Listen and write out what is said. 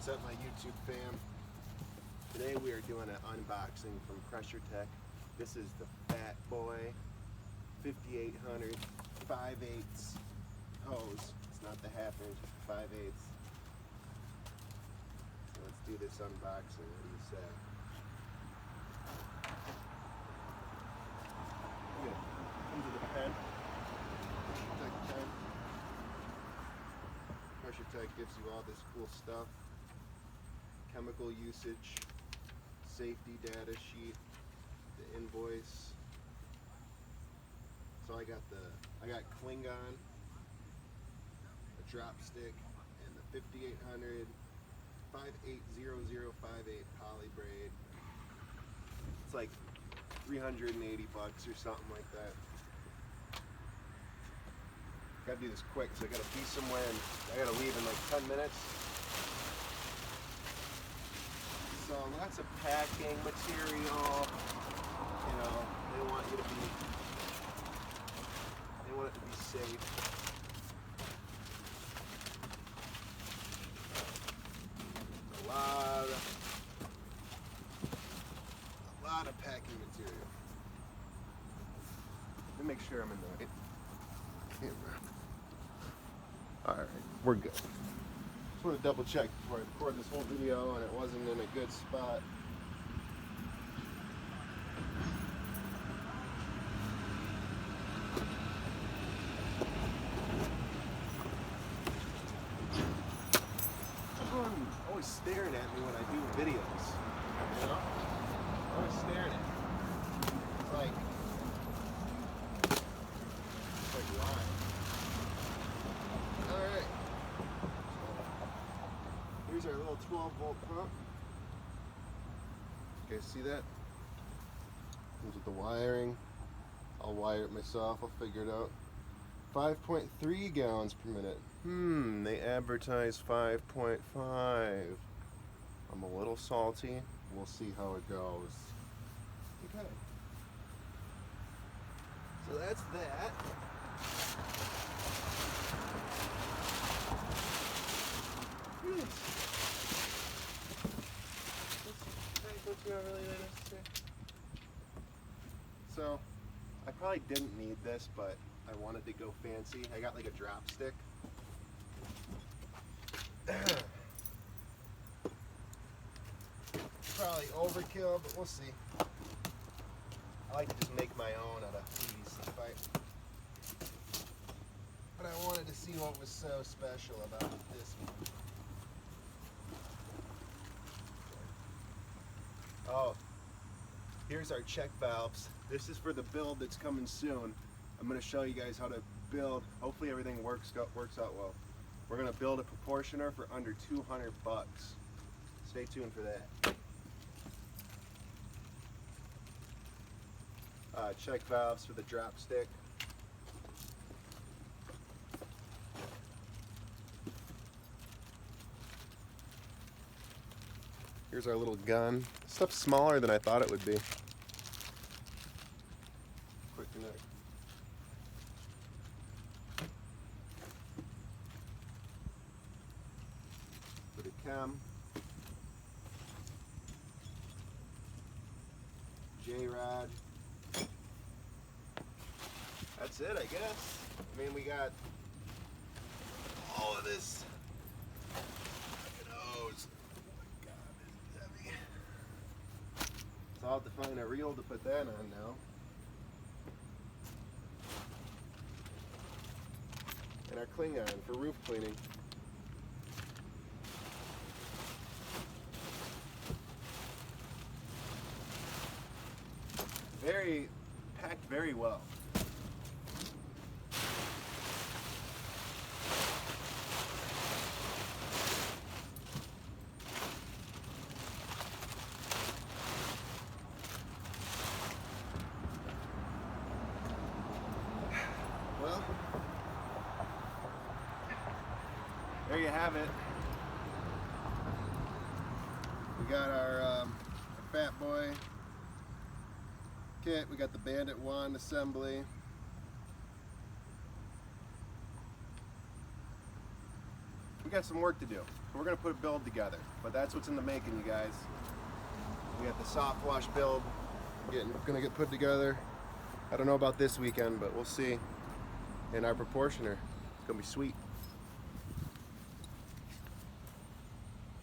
What's up, my YouTube fam? Today we are doing an unboxing from Pressure Tech. This is the Fat Boy 5800 5/8 hose. It's not the half inch, it's the 5/8. So let's do this unboxing. What do you say? Comes with a pen. Pressure Tech pen. Pressure Tech gives you all this cool stuff. Chemical usage, safety data sheet, the invoice. So I got Klingon, a drop stick, and the 5800 580058 poly braid. It's like $380 or something like that. Gotta do this quick, so I gotta be somewhere and I gotta leave in like 10 minutes. So lots of packing material, you know, they want it to be safe. A lot of packing material. Let me make sure I'm in the right camera. Alright, we're good. Just want to double check before I record this whole video and it wasn't in a good spot. Everyone always staring at me when I do videos, you know? Always staring at me. It's like why? Alright. Here's our little 12-volt pump. You guys see that? Comes with the wiring. I'll wire it myself. I'll figure it out. 5.3 gallons per minute. They advertise 5.5. I'm a little salty. We'll see how it goes. Okay. So that's that. So, I probably didn't need this, but I wanted to go fancy. I got like a drop stick. Probably overkill, but we'll see. I like to just make my own out of PVC pipe. But I wanted to see what was so special about this one. Oh, here's our check valves. This is for the build that's coming soon. I'm going to show you guys how to build. Hopefully everything works out well. We're going to build a proportioner for under 200 bucks. Stay tuned for that. Check valves for the drop stick. Here's our little gun. This stuff's smaller than I thought it would be. Quick connect. For the chem. J-rod. That's it, I guess. I mean, we got all of this. So I'll have to find a reel to put that on now. And our Klingon for roof cleaning. Packed very well. Well, there you have it. We got our Fat Boy kit. We got the Bandit wand assembly. we got some work to do. We're gonna put a build together, but that's what's in the making, you guys. We got the soft wash build gonna get put together. I don't know about this weekend, but we'll see. And our proportioner, it's gonna be sweet.